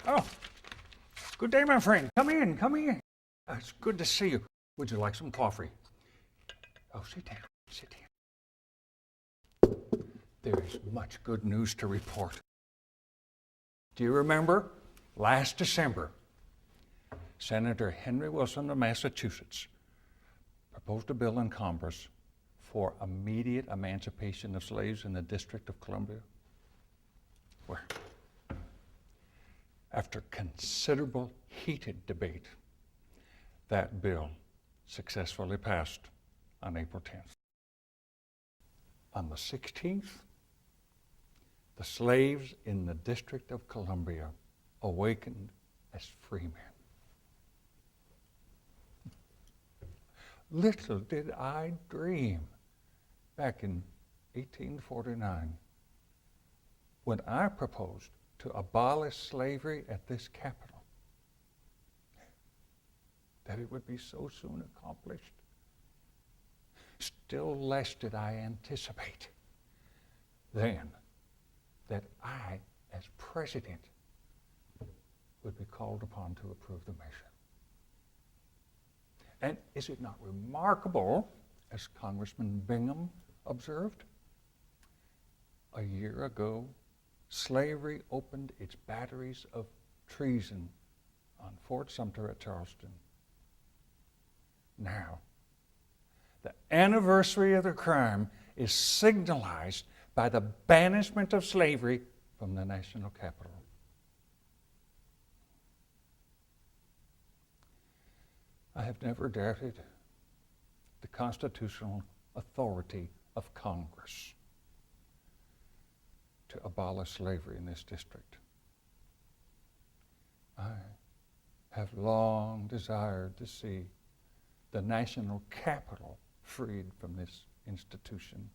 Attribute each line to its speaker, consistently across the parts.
Speaker 1: Oh, good day, my friend. Come in, come in. It's good to see you. Would you like some coffee? Oh, sit down, sit down. There is much good news to report. Do you remember last December, Senator Henry Wilson of Massachusetts proposed a bill in Congress for immediate emancipation of slaves in the District of Columbia? Well, after considerable heated debate, that bill successfully passed on April 10th. On the 16th, the slaves in the District of Columbia awakened as free men. Little did I dream back in 1849 when I proposed to abolish slavery at this capital that it would be so soon accomplished. Still less did I anticipate then that I, as president, would be called upon to approve the measure. And is it not remarkable, as Congressman Bingham observed, a year ago, slavery opened its batteries of treason on Fort Sumter at Charleston. Now, the anniversary of the crime is signalized by the banishment of slavery from the national capital. I have never doubted the constitutional authority of Congress to abolish slavery in this district. I have long desired to see the national capital freed from this institution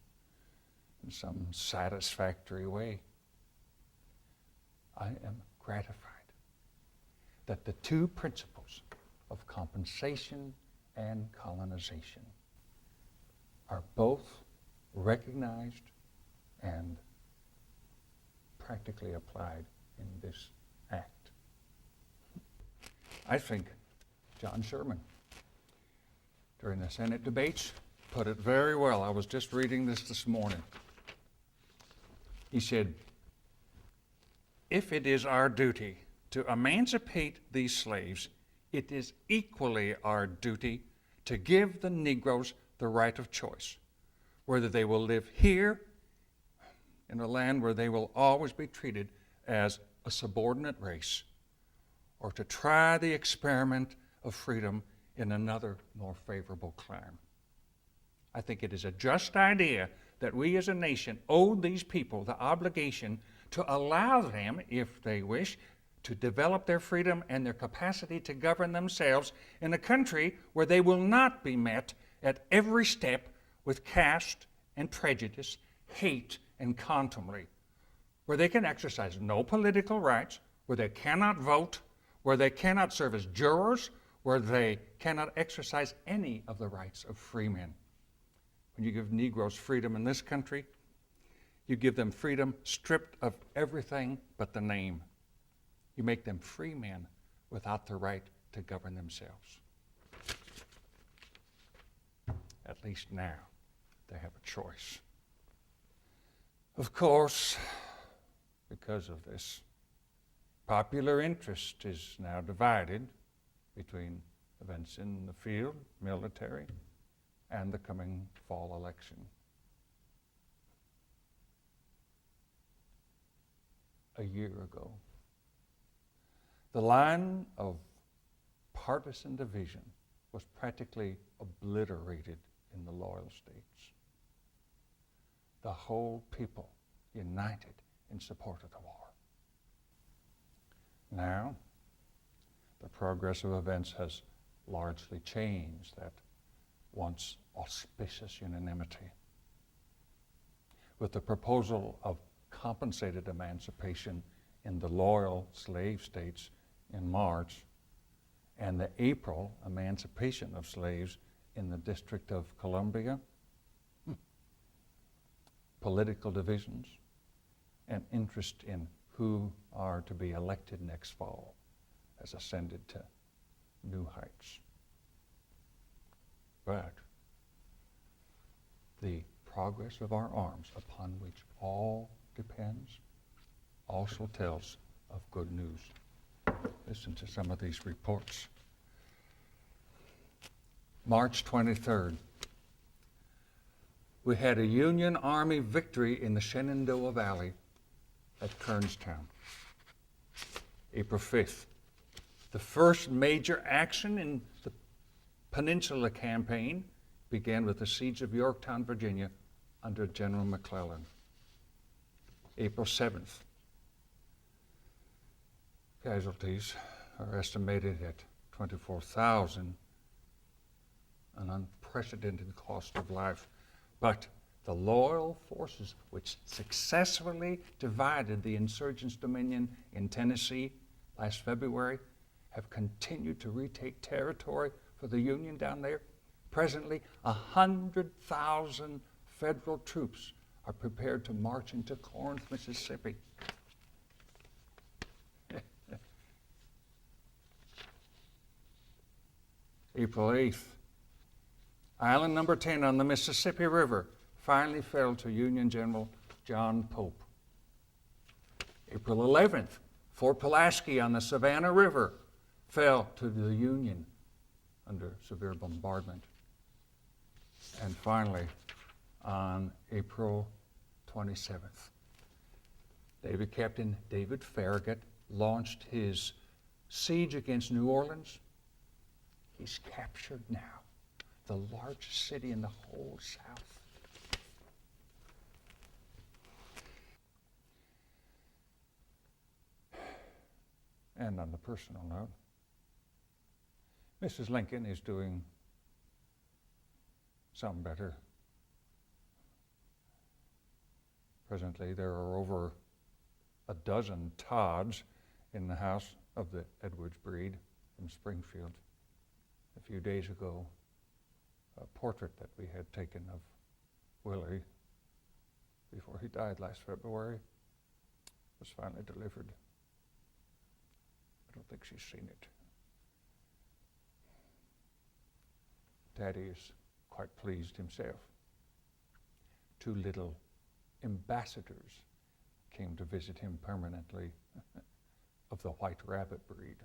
Speaker 1: in some satisfactory way. I am gratified that the two principles of compensation and colonization are both recognized and practically applied in this act. I think John Sherman, during the Senate debates, put it very well. I was just reading this morning. He said, "If it is our duty to emancipate these slaves, it is equally our duty to give the Negroes the right of choice, whether they will live here in a land where they will always be treated as a subordinate race, or to try the experiment of freedom in another more favorable clime." I think it is a just idea that we as a nation owe these people the obligation to allow them, if they wish, to develop their freedom and their capacity to govern themselves in a country where they will not be met at every step with caste and prejudice, hate and contumely, where they can exercise no political rights, where they cannot vote, where they cannot serve as jurors, where they cannot exercise any of the rights of free men. When you give Negroes freedom in this country, you give them freedom stripped of everything but the name. You make them free men without the right to govern themselves. At least now they have a choice. Of course, because of this, popular interest is now divided between events in the field, military, and the coming fall election. A year ago, the line of partisan division was practically obliterated in the loyal states. The whole people united in support of the war. Now, the progress of events has largely changed that once auspicious unanimity. With the proposal of compensated emancipation in the loyal slave states in March, and the April emancipation of slaves in the District of Columbia, political divisions and interest in who are to be elected next fall has ascended to new heights. But the progress of our arms, upon which all depends, also tells of good news. Listen to some of these reports. March 23rd, we had a Union Army victory in the Shenandoah Valley at Kernstown. April 5th, the first major action in the Peninsula Campaign began with the siege of Yorktown, Virginia, under General McClellan. April 7th, casualties are estimated at 24,000, an unprecedented cost of life. But the loyal forces which successfully divided the insurgents' dominion in Tennessee last February have continued to retake territory for the Union down there. Presently, 100,000 federal troops are prepared to march into Corinth, Mississippi. April 8th, island number 10 on the Mississippi River finally fell to Union General John Pope. April 11th, Fort Pulaski on the Savannah River fell to the Union under severe bombardment. And finally, on April 27th, Captain David Farragut launched his siege against New Orleans. He's captured now the largest city in the whole South. And on the personal note, Mrs. Lincoln is doing some better. Presently, there are over a dozen Todds in the house of the Edwards breed from Springfield. A few days ago, a portrait that we had taken of Willie before he died last February was finally delivered. I don't think she's seen it. Daddy is quite pleased himself. 2 little ambassadors came to visit him permanently of the white rabbit breed.